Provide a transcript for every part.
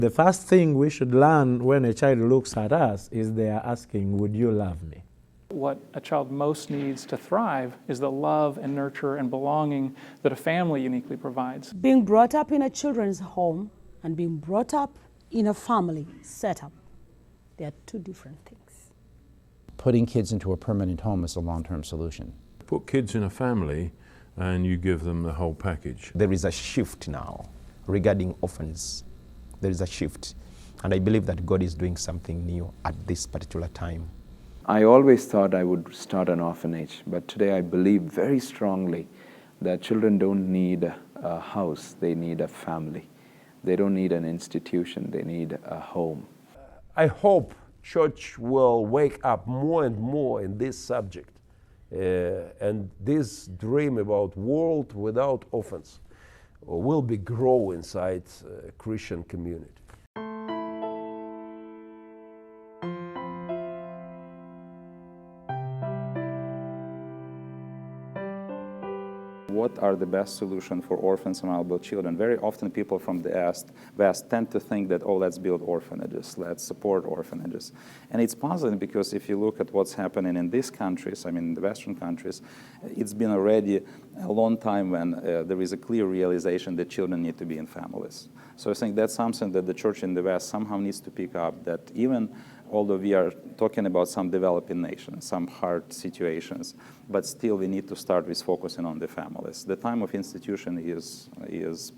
The first thing we should learn when a child looks at us is they are asking, would you love me? What a child most needs to thrive is the love and nurture and belonging that a family uniquely provides. Being brought up in a children's home and being brought up in a family setup, they are two different things. Putting kids into a permanent home is a long-term solution. Put kids in a family and you give them the whole package. There is a shift now regarding orphans. There is a shift, and I believe that God is doing something new at this particular time. I always thought I would start an orphanage, but today I believe very strongly that children don't need a house, they need a family. They don't need an institution, they need a home. I hope church will wake up more and more in this subject and this dream about world without orphans will be grow inside Christian community. What are the best solutions for orphans and vulnerable children? Very often people from the West tend to think that, oh, let's build orphanages, let's support orphanages. And it's puzzling because if you look at what's happening in these countries, I mean in the Western countries, it's been already a long time when there is a clear realization that children need to be in families. So I think that's something that the church in the West somehow needs to pick up, that even although we are talking about some developing nations, some hard situations, but still we need to start with focusing on the families. The time of institution is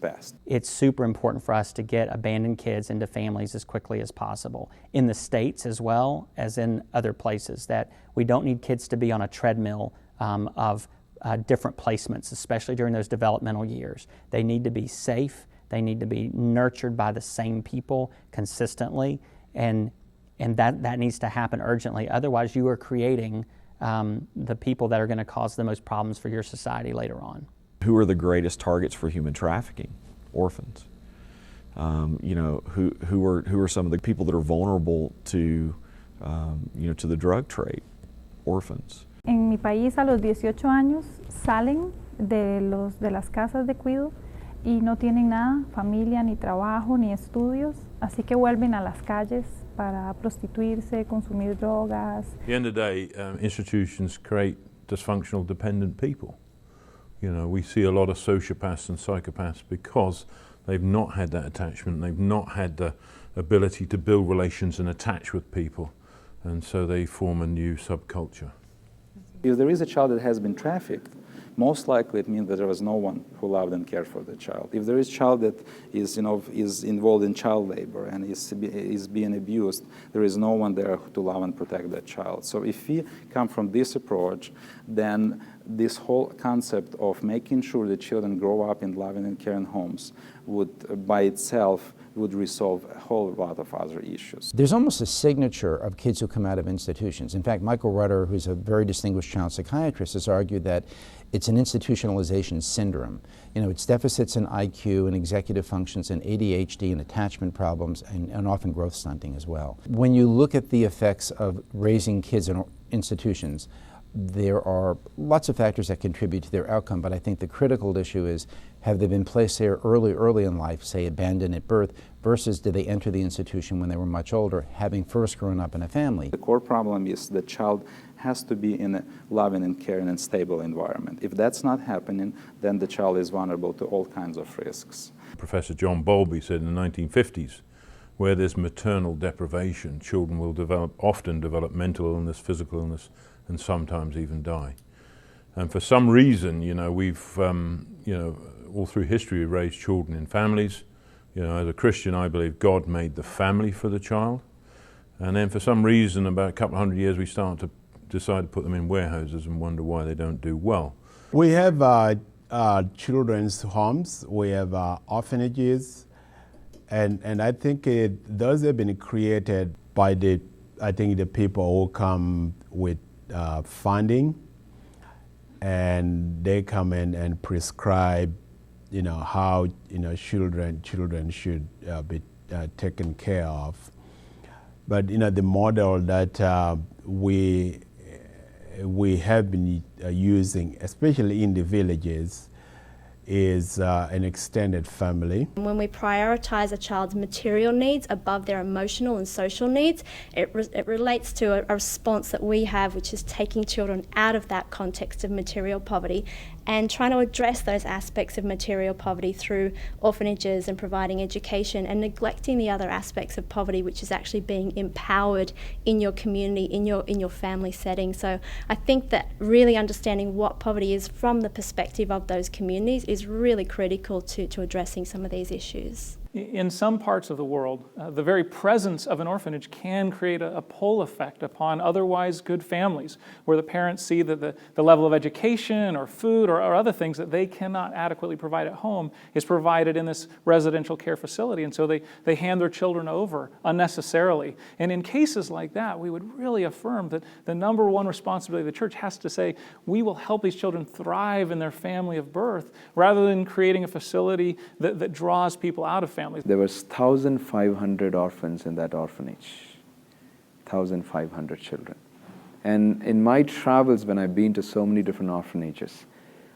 past. It's super important for us to get abandoned kids into families as quickly as possible, in the States as well as in other places, that we don't need kids to be on a treadmill of different placements, especially during those developmental years. They need to be safe, they need to be nurtured by the same people consistently, and that needs to happen urgently. Otherwise, you are creating the people that are going to cause the most problems for your society later on. Who are the greatest targets for human trafficking? Orphans. You know, who are some of the people that are vulnerable to, you know, to the drug trade? Orphans. En mi país, a los 18 años salen de las casas de cuidado y no tienen nada, familia, ni trabajo, ni estudios, así que vuelven a las calles para prostituirse, consumir drogas. At the end of the day, institutions create dysfunctional, dependent people. You know, we see a lot of sociopaths and psychopaths because they've not had that attachment, they've not had the ability to build relations and attach with people, and so they form a new subculture. If there is a child that has been trafficked, most likely it means that there was no one who loved and cared for the child. If there is a child that is involved in child labor and is being abused, there is no one there to love and protect that child. So if we come from this approach, then this whole concept of making sure that children grow up in loving and caring homes would, by itself, would resolve a whole lot of other issues. There's almost a signature of kids who come out of institutions. In fact, Michael Rutter, who's a very distinguished child psychiatrist, has argued that it's an institutionalization syndrome. You know, it's deficits in IQ and executive functions and ADHD and attachment problems and often growth stunting as well. When you look at the effects of raising kids in institutions, there are lots of factors that contribute to their outcome, but I think the critical issue is, have they been placed there early in life, say abandoned at birth, versus did they enter the institution when they were much older, having first grown up in a family? The core problem is the child has to be in a loving and caring and stable environment. If that's not happening, then the child is vulnerable to all kinds of risks. Professor John Bowlby said in the 1950s, where there's maternal deprivation, children will often develop mental illness, physical illness, and sometimes even die. And for some reason, you know, we've, you know, all through history, we've raised children in families. You know, as a Christian, I believe God made the family for the child. And then for some reason, about a couple of hundred years, we start to decide to put them in warehouses and wonder why they don't do well. We have children's homes, we have orphanages, and I think those have been created by the people who come with funding, and they come in and prescribe, you know, how, you know, children should be taken care of. But, you know, the model that we have been using, especially in the villages, is an extended family. When we prioritize a child's material needs above their emotional and social needs, it relates to a response that we have, which is taking children out of that context of material poverty and trying to address those aspects of material poverty through orphanages and providing education, and neglecting the other aspects of poverty, which is actually being empowered in your community, in your family setting. So I think that really understanding what poverty is from the perspective of those communities is really critical to addressing some of these issues. In some parts of the world, the very presence of an orphanage can create a pull effect upon otherwise good families, where the parents see that the level of education or food or other things that they cannot adequately provide at home is provided in this residential care facility, and so they hand their children over unnecessarily. And in cases like that, we would really affirm that the number one responsibility of the church has to say, we will help these children thrive in their family of birth, rather than creating a facility that draws people out of families. There was 1,500 orphans in that orphanage, 1,500 children. And in my travels, when I've been to so many different orphanages,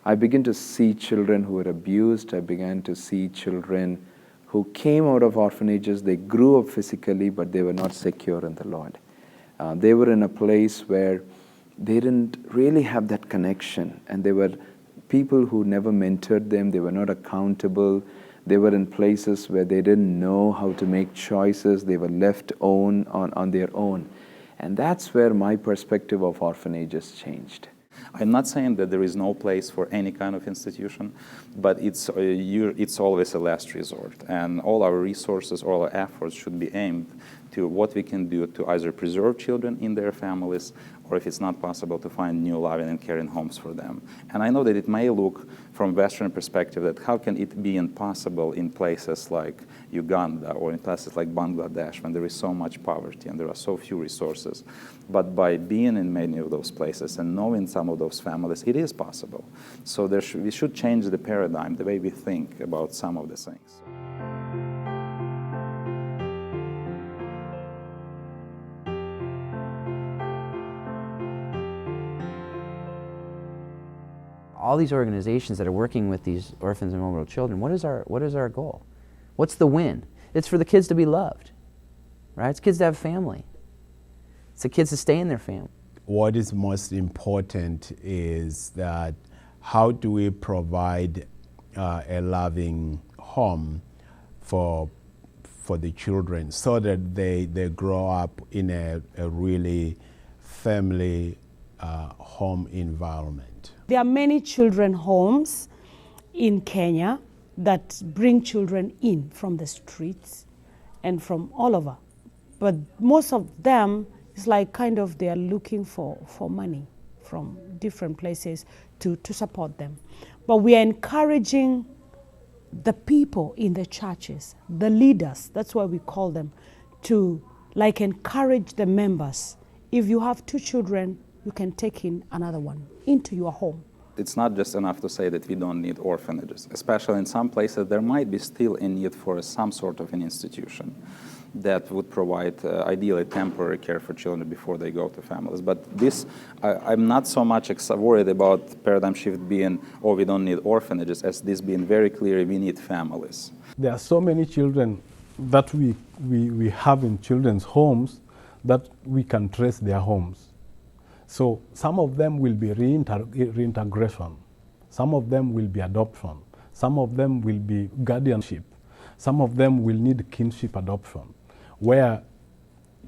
I begin to see children who were abused. I began to see children who came out of orphanages. They grew up physically, but they were not secure in the Lord. They were in a place where they didn't really have that connection, and they were people who never mentored them. They were not accountable. They were in places where they didn't know how to make choices. They were left on their own. And that's where my perspective of orphanages changed. I'm not saying that there is no place for any kind of institution, but it's always a last resort. And all our resources, all our efforts should be aimed to what we can do to either preserve children in their families, or if it's not possible, to find new loving and caring homes for them. And I know that it may look from Western perspective that how can it be impossible in places like Uganda or in places like Bangladesh when there is so much poverty and there are so few resources. But by being in many of those places and knowing some of those families, it is possible. So we should change the paradigm, the way we think about some of the things. All these organizations that are working with these orphans and vulnerable children, what is our goal? What's the win? It's for the kids to be loved, right? It's kids to have family. It's the kids to stay in their family. What is most important is that how do we provide a loving home for the children so that they grow up in a really family home environment. There are many children homes in Kenya that bring children in from the streets and from all over. But most of them, it's like kind of they are looking for money from different places to support them. But we are encouraging the people in the churches, the leaders, that's why we call them, to like encourage the members. If you have 2 children, you can take in another one into your home. It's not just enough to say that we don't need orphanages, especially in some places there might be still a need for some sort of an institution that would provide ideally temporary care for children before they go to families. But this, I'm not so much worried about paradigm shift being, oh, we don't need orphanages, as this being very clear, we need families. There are so many children that we have in children's homes that we can trace their homes. So some of them will be reintegration, some of them will be adoption, some of them will be guardianship, some of them will need kinship adoption, where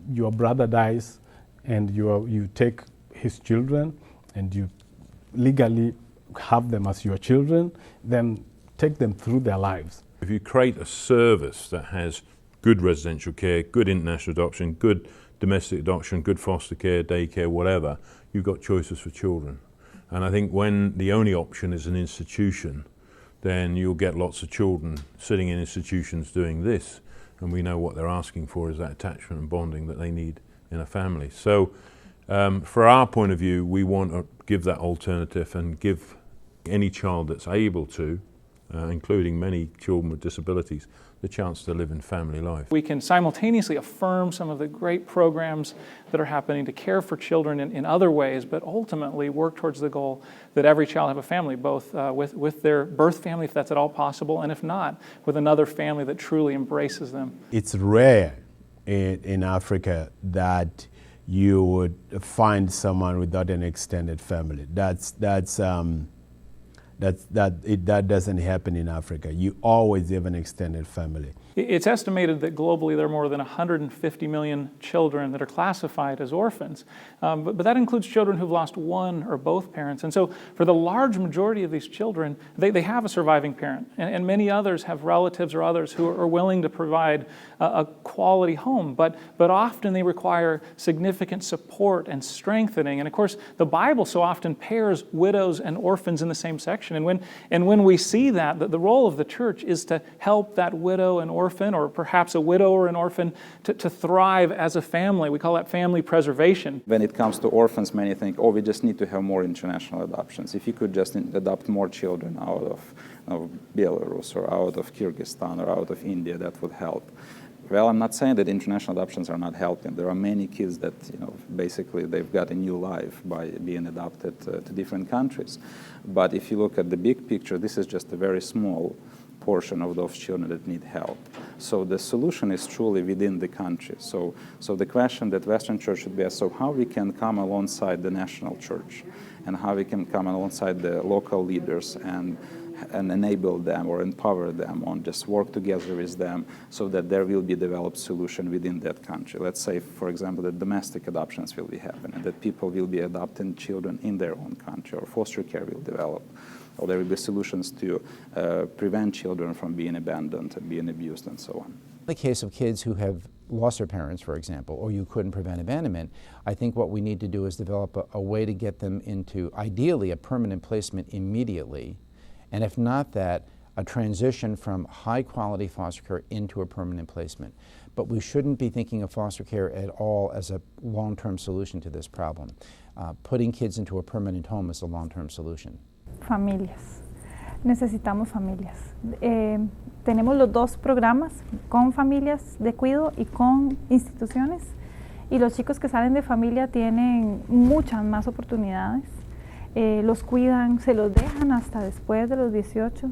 your brother dies and you take his children and you legally have them as your children, then take them through their lives. If you create a service that has good residential care, good international adoption, good domestic adoption, good foster care, daycare, whatever, you've got choices for children. And I think when the only option is an institution, then you'll get lots of children sitting in institutions doing this, and we know what they're asking for is that attachment and bonding that they need in a family. So for our point of view, we want to give that alternative and give any child that's able to, including many children with disabilities, the chance to live in family life. We can simultaneously affirm some of the great programs that are happening to care for children in other ways, but ultimately work towards the goal that every child have a family, both with their birth family, if that's at all possible, and if not, with another family that truly embraces them. It's rare in Africa that you would find someone without an extended family. That doesn't happen in Africa. You always have an extended family. It's estimated that globally there are more than 150 million children that are classified as orphans, but that includes children who've lost one or both parents. And so for the large majority of these children, they have a surviving parent, and many others have relatives or others who are willing to provide a quality home, but often they require significant support and strengthening. And of course, the Bible so often pairs widows and orphans in the same section. And when we see that the role of the church is to help that widow and orphan, or perhaps a widow or an orphan, to thrive as a family. We call that family preservation. When it comes to orphans, many think, oh, we just need to have more international adoptions. If you could just adopt more children out of Belarus or out of Kyrgyzstan or out of India, that would help. Well, I'm not saying that international adoptions are not helping. There are many kids that, basically they've got a new life by being adopted to different countries. But if you look at the big picture, this is just a very small portion of those children that need help. So the solution is truly within the country. So the question that Western Church should be asked, so how we can come alongside the national church, and how we can come alongside the local leaders and enable them or empower them on just work together with them so that there will be developed solution within that country. Let's say, for example, that domestic adoptions will be happening, that people will be adopting children in their own country, or foster care will develop, or there will be solutions to prevent children from being abandoned and being abused and so on. In the case of kids who have lost their parents, for example, or you couldn't prevent abandonment, I think what we need to do is develop a way to get them into, ideally, a permanent placement immediately. And if not that, a transition from high-quality foster care into a permanent placement. But we shouldn't be thinking of foster care at all as a long-term solution to this problem. Putting kids into a permanent home is a long-term solution. Familias. Necesitamos familias. Tenemos los dos programas, con familias de cuidado y con instituciones. Y los chicos que salen de familia tienen muchas más oportunidades. Los cuidan, se los dejan hasta después de los 18,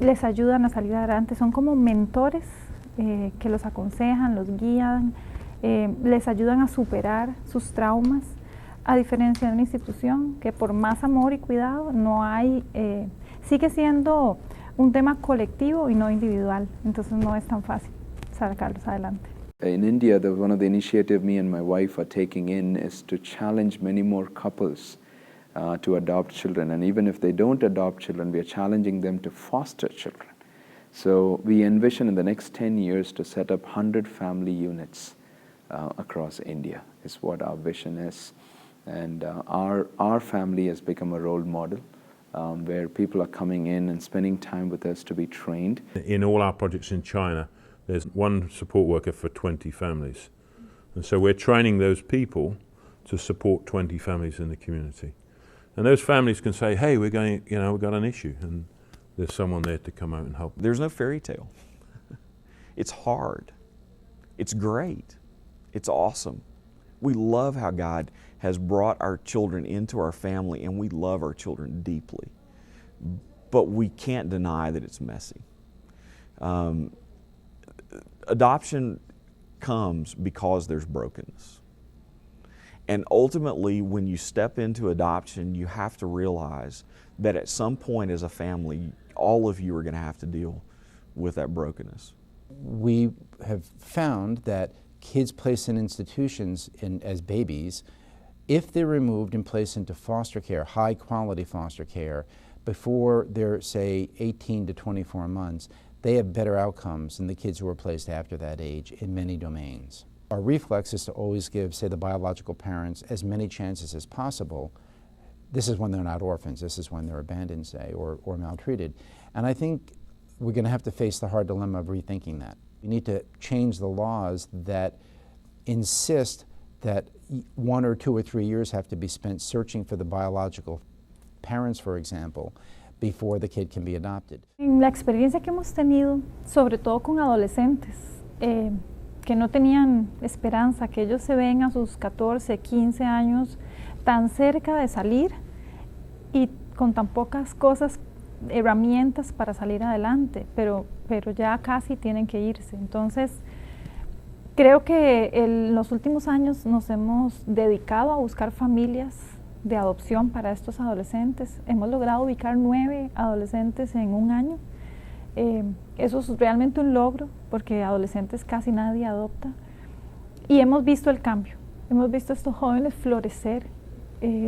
les ayudan a salir adelante, son como mentores que los aconsejan, los guían, les ayudan a superar sus traumas, a diferencia de una institución que por más amor y cuidado no hay, sigue siendo un tema colectivo y no individual, entonces no es tan fácil sacarlos adelante. In India, one of the initiatives me and my wife are taking in is to challenge many more couples to adopt children, and even if they don't adopt children, we are challenging them to foster children. So we envision in the next 10 years to set up 100 family units across India, is what our vision is. And our family has become a role model where people are coming in and spending time with us to be trained. In all our projects in China, there's one support worker for 20 families. And so we're training those people to support 20 families in the community. And those families can say, hey, we've got an issue, and there's someone there to come out and help. There's no fairy tale. It's hard. It's great. It's awesome. We love how God has brought our children into our family, and we love our children deeply. But we can't deny that it's messy. Adoption comes because there's brokenness. And ultimately, when you step into adoption, you have to realize that at some point as a family, all of you are going to have to deal with that brokenness. We have found that kids placed in institutions as babies, if they're removed and placed into foster care, high-quality foster care, before they're, say, 18 to 24 months, they have better outcomes than the kids who were placed after that age in many domains. Our reflex is to always give, say, the biological parents as many chances as possible. This is when they're not orphans. This is when they're abandoned, say, or maltreated. And I think we're going to have to face the hard dilemma of rethinking that. We need to change the laws that insist that 1 or 2 or 3 years have to be spent searching for the biological parents, for example, before the kid can be adopted. En la experiencia que hemos tenido, sobre todo con adolescentes, que no tenían esperanza, que ellos se ven a sus 14, 15 años tan cerca de salir y con tan pocas cosas, herramientas para salir adelante, pero ya casi tienen que irse. Entonces, creo que en los últimos años nos hemos dedicado a buscar familias de adopción para estos adolescentes. Hemos logrado ubicar 9 adolescentes en un año. Eso es realmente un logro, porque adolescentes casi nadie adopta. Y hemos visto el cambio. Hemos visto a estos jóvenes florecer,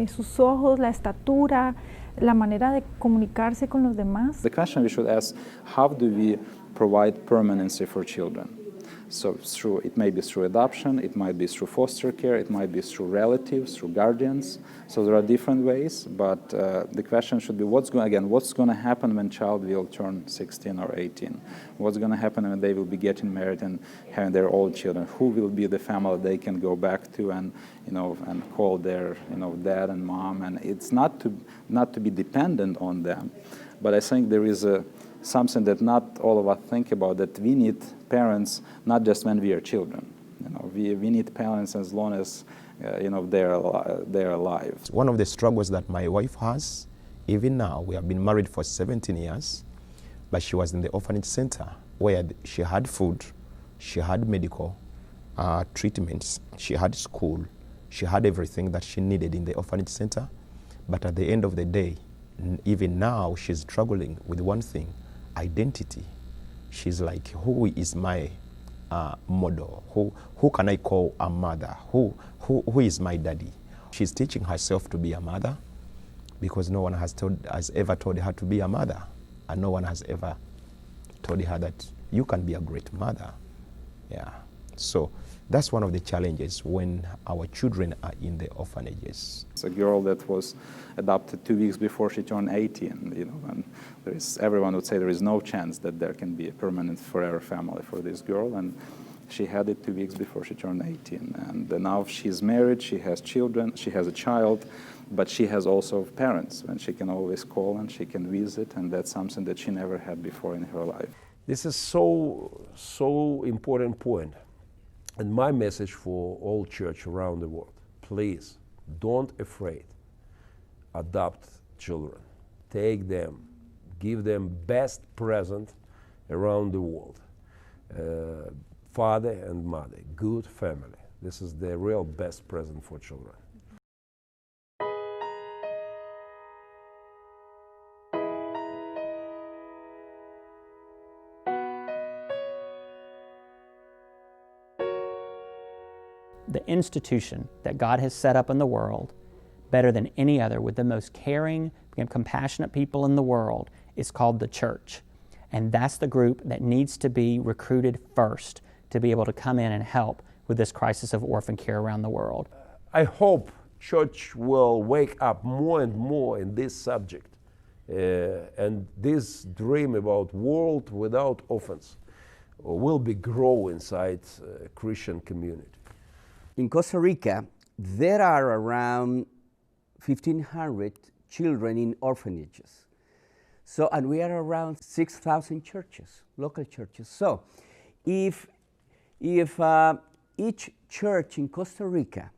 sus ojos, la estatura, la manera de comunicarse con los demás. The question we should ask, how do we provide permanency for children? So it may be through adoption, it might be through foster care, it might be through relatives, through guardians. So there are different ways, but the question should be what's going to happen when child will turn 16 or 18? What's going to happen when they will be getting married and having their own children? Who will be the family they can go back to and call their dad and mom? And it's not to be dependent on them, but I think there is something that not all of us think about, that we need parents not just when we are children. We need parents as long as they're alive. One of the struggles that my wife has, even now, we have been married for 17 years, but she was in the orphanage center where she had food, she had medical treatments, she had school, she had everything that she needed in the orphanage center. But at the end of the day, even now, she's struggling with one thing: identity. She's like, who is my model? Who can I call a mother? Who is my daddy? She's teaching herself to be a mother because no one has ever told her to be a mother, and no one has ever told her that you can be a great mother. Yeah. So that's one of the challenges when our children are in the orphanages. It's a girl that was adopted 2 weeks before she turned 18, and everyone would say there is no chance that there can be a permanent forever family for this girl, and she had it 2 weeks before she turned 18. And now she's married, she has children, she has a child, but she has also parents, and she can always call and she can visit, and that's something that she never had before in her life. This is so important point. And my message for all church around the world: please, don't afraid. Adopt children. Take them. Give them best present around the world. Father and mother, good family. This is the real best present for children. The institution that God has set up in the world, better than any other, with the most caring and compassionate people in the world, is called the church. And that's the group that needs to be recruited first to be able to come in and help with this crisis of orphan care around the world. I hope church will wake up more and more in this subject, and this dream about world without orphans will be grow inside Christian community. In Costa Rica, there are around 1,500 children in orphanages. So, and we are around 6,000 churches, local churches. So, if each church in Costa Rica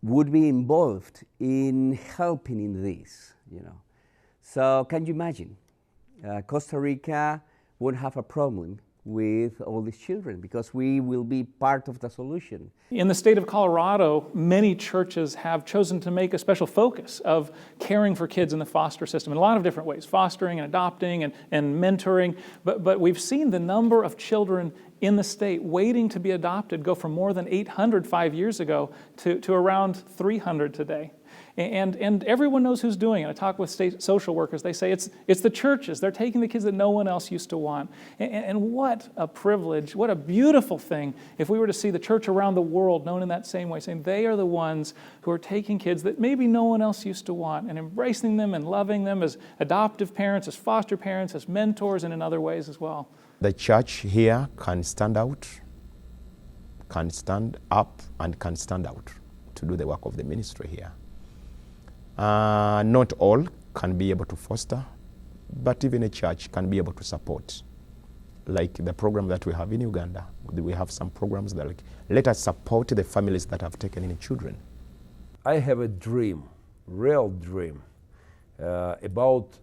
would be involved in helping in this, So, can you imagine? Costa Rica won't have a problem with all these children because we will be part of the solution. In the state of Colorado, many churches have chosen to make a special focus of caring for kids in the foster system in a lot of different ways, fostering and adopting and mentoring. But we've seen the number of children in the state waiting to be adopted go from more than 800 5 years ago to around 300 today. And everyone knows who's doing it. I talk with state social workers. They say it's the churches. They're taking the kids that no one else used to want. And what a privilege, what a beautiful thing if we were to see the church around the world known in that same way, saying they are the ones who are taking kids that maybe no one else used to want and embracing them and loving them as adoptive parents, as foster parents, as mentors, and in other ways as well. The church here can stand out, can stand up, and can stand out to do the work of the ministry here. Not all can be able to foster, but even a church can be able to support. Like the program that we have in Uganda, we have some programs that like, let us support the families that have taken in children. I have a dream, real dream, about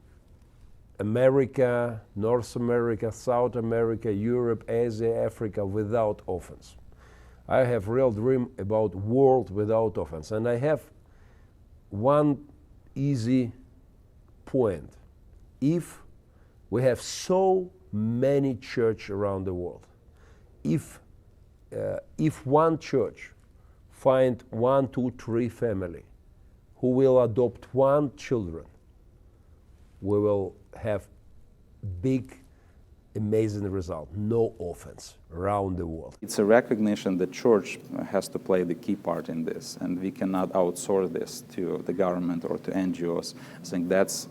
America, North America, South America, Europe, Asia, Africa without orphans. I have real dream about world without orphans. And I have one easy point. If we have so many churches around the world, if one church find 1, 2, 3 family who will adopt 1 children, we will have big, amazing result. No orphans around the world. It's a recognition that church has to play the key part in this, and we cannot outsource this to the government or to NGOs. I think that's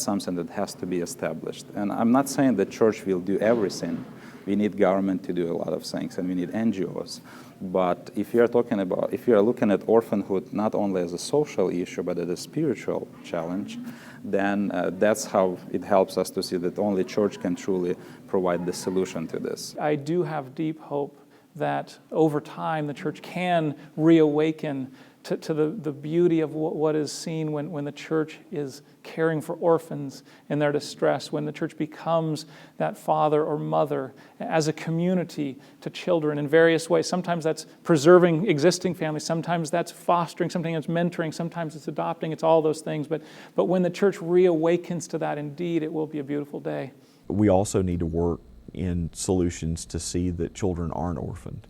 something that has to be established. And I'm not saying that church will do everything. We need government to do a lot of things, and we need NGOs. But if you are looking at orphanhood not only as a social issue, but as a spiritual challenge, then that's how it helps us to see that only church can truly provide the solution to this. I do have deep hope that over time the church can reawaken to the beauty of what is seen when the church is caring for orphans in their distress, when the church becomes that father or mother as a community to children in various ways. Sometimes that's preserving existing families, sometimes that's fostering, sometimes it's mentoring, sometimes it's adopting, it's all those things. But when the church reawakens to that, indeed, it will be a beautiful day. We also need to work in solutions to see that children aren't orphaned,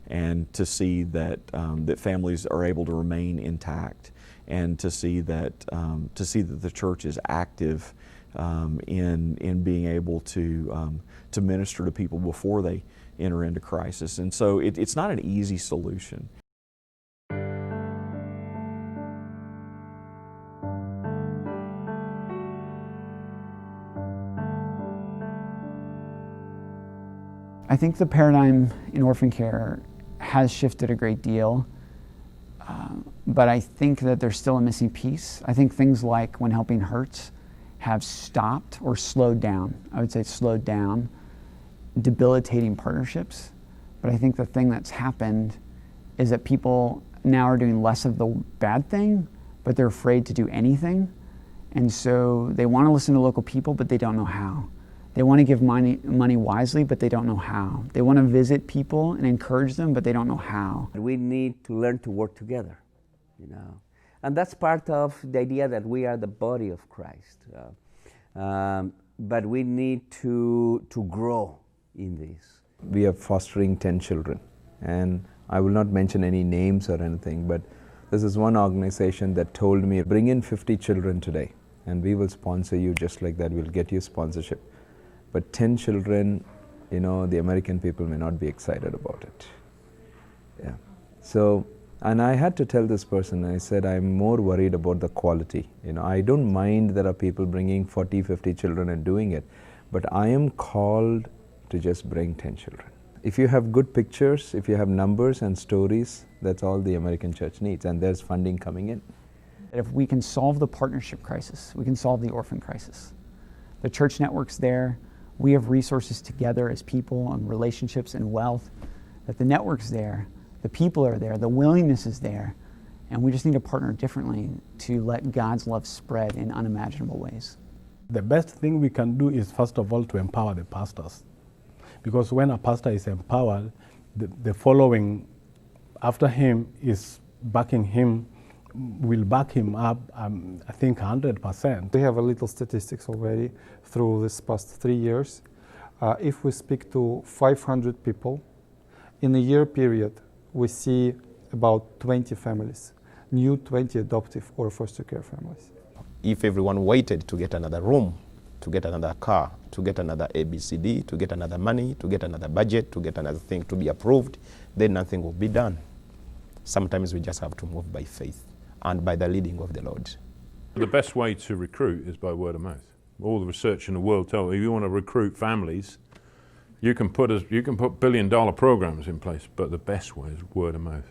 and to see that that families are able to remain intact, and to see that the church is active in being able to minister to people before they enter into crisis. And so it's not an easy solution. I think the paradigm in orphan care has shifted a great deal, but I think that there's still a missing piece. I think things like When Helping Hurts have stopped or slowed down. I would say slowed down debilitating partnerships, but I think the thing that's happened is that people now are doing less of the bad thing, but they're afraid to do anything, and so they want to listen to local people, but they don't know how. They want to give money wisely, but they don't know how. They want to visit people and encourage them, but they don't know how. We need to learn to work together, you know. And that's part of the idea that we are the body of Christ. But we need to grow in this. We are fostering 10 children, and I will not mention any names or anything, but this is one organization that told me, bring in 50 children today, and we will sponsor you just like that. We'll get you sponsorship. But 10 children, you know, the American people may not be excited about it. Yeah. So, and I had to tell this person, I said, I'm more worried about the quality. You know, I don't mind there are people bringing 40, 50 children and doing it, but I am called to just bring 10 children. If you have good pictures, if you have numbers and stories, that's all the American church needs, and there's funding coming in. If we can solve the partnership crisis, we can solve the orphan crisis. The church network's there. We have resources together as people and relationships and wealth, that the network's there, the people are there, the willingness is there, and we just need to partner differently to let God's love spread in unimaginable ways. The best thing we can do is, first of all, to empower the pastors. Because when a pastor is empowered, the following after him is backing him, will back him up, I think 100%. We have a little statistics already through this past 3 years. If we speak to 500 people, in a year period, we see about 20 families, new 20 adoptive or foster care families. If everyone waited to get another room, to get another car, to get another ABCD, to get another money, to get another budget, to get another thing to be approved, then nothing will be done. Sometimes we just have to move by faith and by the leading of the Lord. The best way to recruit is by word of mouth. All the research in the world tells you, if you want to recruit families, you can put billion-dollar programs in place, but the best way is word of mouth.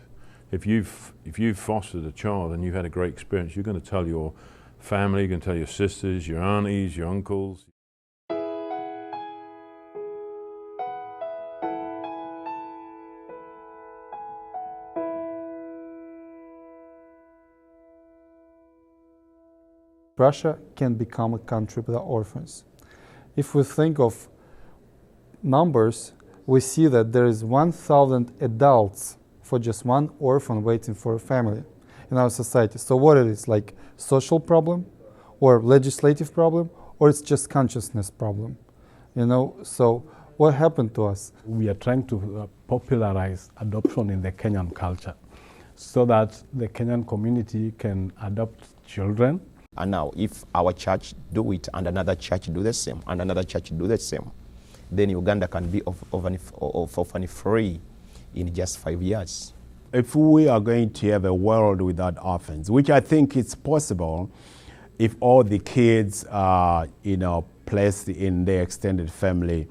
If you've fostered a child and you've had a great experience, you're going to tell your family, you're going to tell your sisters, your aunties, your uncles. Russia can become a country without orphans. If we think of numbers, we see that there is 1,000 adults for just one orphan waiting for a family in our society. So what it is, like social problem or legislative problem, or it's just consciousness problem, you know? So what happened to us? We are trying to popularize adoption in the Kenyan culture so that the Kenyan community can adopt children. And now if our church do it and another church do the same and another church do the same, then Uganda can be orphan-free in just 5 years. If we are going to have a world without orphans, which I think is possible if all the kids are, placed in their extended family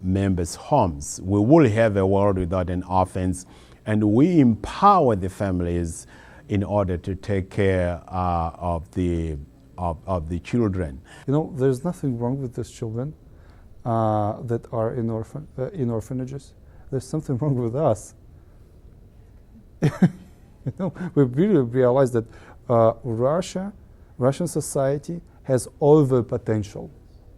members' homes, we will have a world without an orphans, and we empower the families in order to take care of the children. You know, there's nothing wrong with these children that are in orphanages. There's something wrong with us. We really realize that Russian society has all the potential.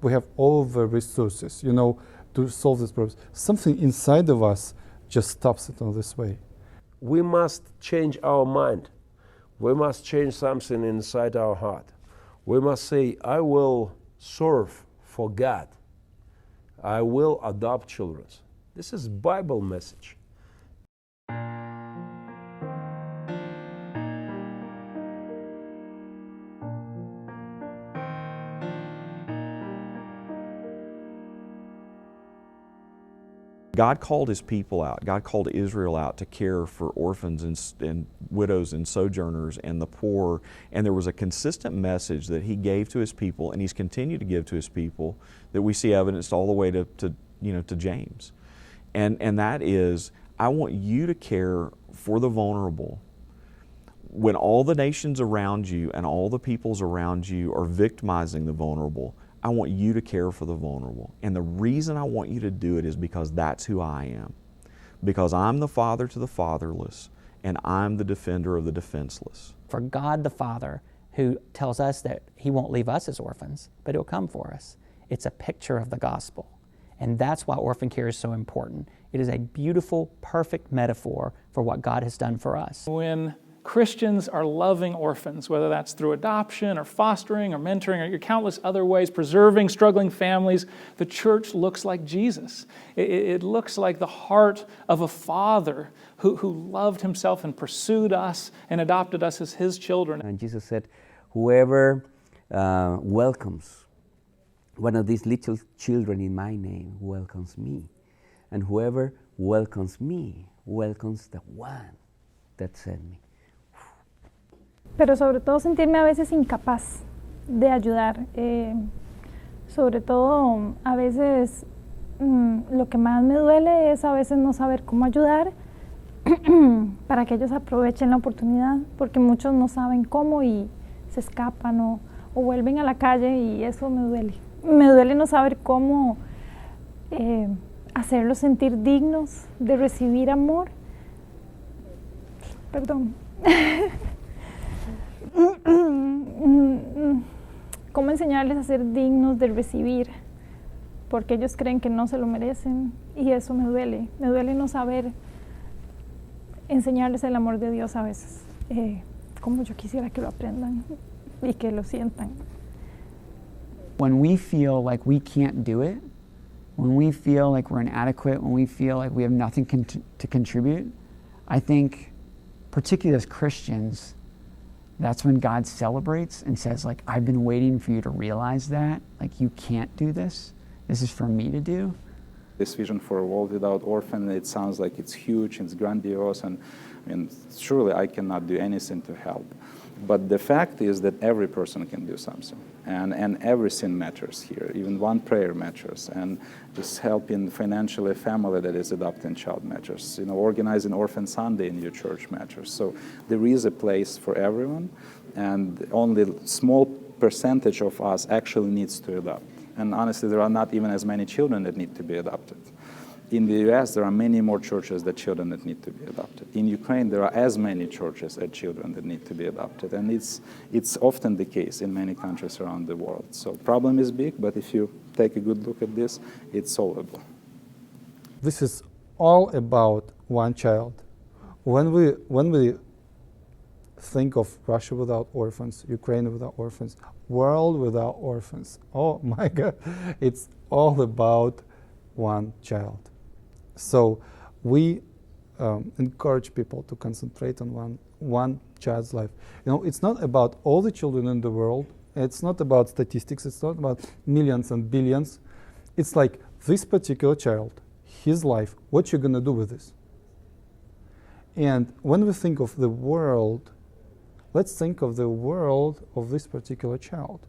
We have all the resources, to solve this problem. Something inside of us just stops it on this way. We must change our mind. We must change something inside our heart. We must say, I will serve for God. I will adopt children. This is Bible message. God called his people out. God called Israel out to care for orphans and widows and sojourners and the poor. And there was a consistent message that he gave to his people, and he's continued to give to his people, that we see evidenced all the way to James. And that is, I want you to care for the vulnerable. When all the nations around you and all the peoples around you are victimizing the vulnerable, I want you to care for the vulnerable. And the reason I want you to do it is because that's who I am. Because I'm the father to the fatherless, and I'm the defender of the defenseless. For God the Father, who tells us that he won't leave us as orphans, but he'll come for us. It's a picture of the gospel. And that's why orphan care is so important. It is a beautiful, perfect metaphor for what God has done for us. When Christians are loving orphans, whether that's through adoption or fostering or mentoring or your countless other ways, preserving struggling families, the church looks like Jesus. It looks like the heart of a father who loved himself and pursued us and adopted us as his children. And Jesus said, whoever welcomes one of these little children in my name welcomes me. And whoever welcomes me welcomes the one that sent me. Pero sobre todo sentirme a veces incapaz de ayudar. Sobre todo a veces lo que más me duele es a veces no saber cómo ayudar para que ellos aprovechen la oportunidad, porque muchos no saben cómo y se escapan o vuelven a la calle, y eso me duele. Me duele no saber cómo hacerlos sentir dignos de recibir amor. Perdón. Cómo enseñarles a ser dignos de recibir, porque ellos creen que no se lo merecen, y eso me duele no saber enseñarles el amor de Dios a veces, como yo quisiera que lo aprendan y que lo sientan. When we feel like we can't do it, when we feel like we're inadequate, when we feel like we have nothing to contribute, I think, particularly as Christians, that's when God celebrates and says, like, I've been waiting for you to realize that. Like, you can't do this. This is for me to do. This vision for a world without orphans, it sounds like it's huge, it's grandiose, and I mean, surely I cannot do anything to help. But the fact is that every person can do something, and everything matters here. Even one prayer matters, and just helping financially a family that is adopting child matters. You know, organizing Orphan Sunday in your church matters. So there is a place for everyone, and only a small percentage of us actually needs to adopt. And honestly, there are not even as many children that need to be adopted. In the US, there are many more churches than children that need to be adopted. In Ukraine, there are as many churches as children that need to be adopted. And it's often the case in many countries around the world. So problem is big, but if you take a good look at this, it's solvable. This is all about one child. When we think of Russia without orphans, Ukraine without orphans, world without orphans, oh my God, it's all about one child. So we encourage people to concentrate on one child's life. You know, it's not about all the children in the world. It's not about statistics. It's not about millions and billions. It's like this particular child, his life, what you're going to do with this. And when we think of the world, let's think of the world of this particular child.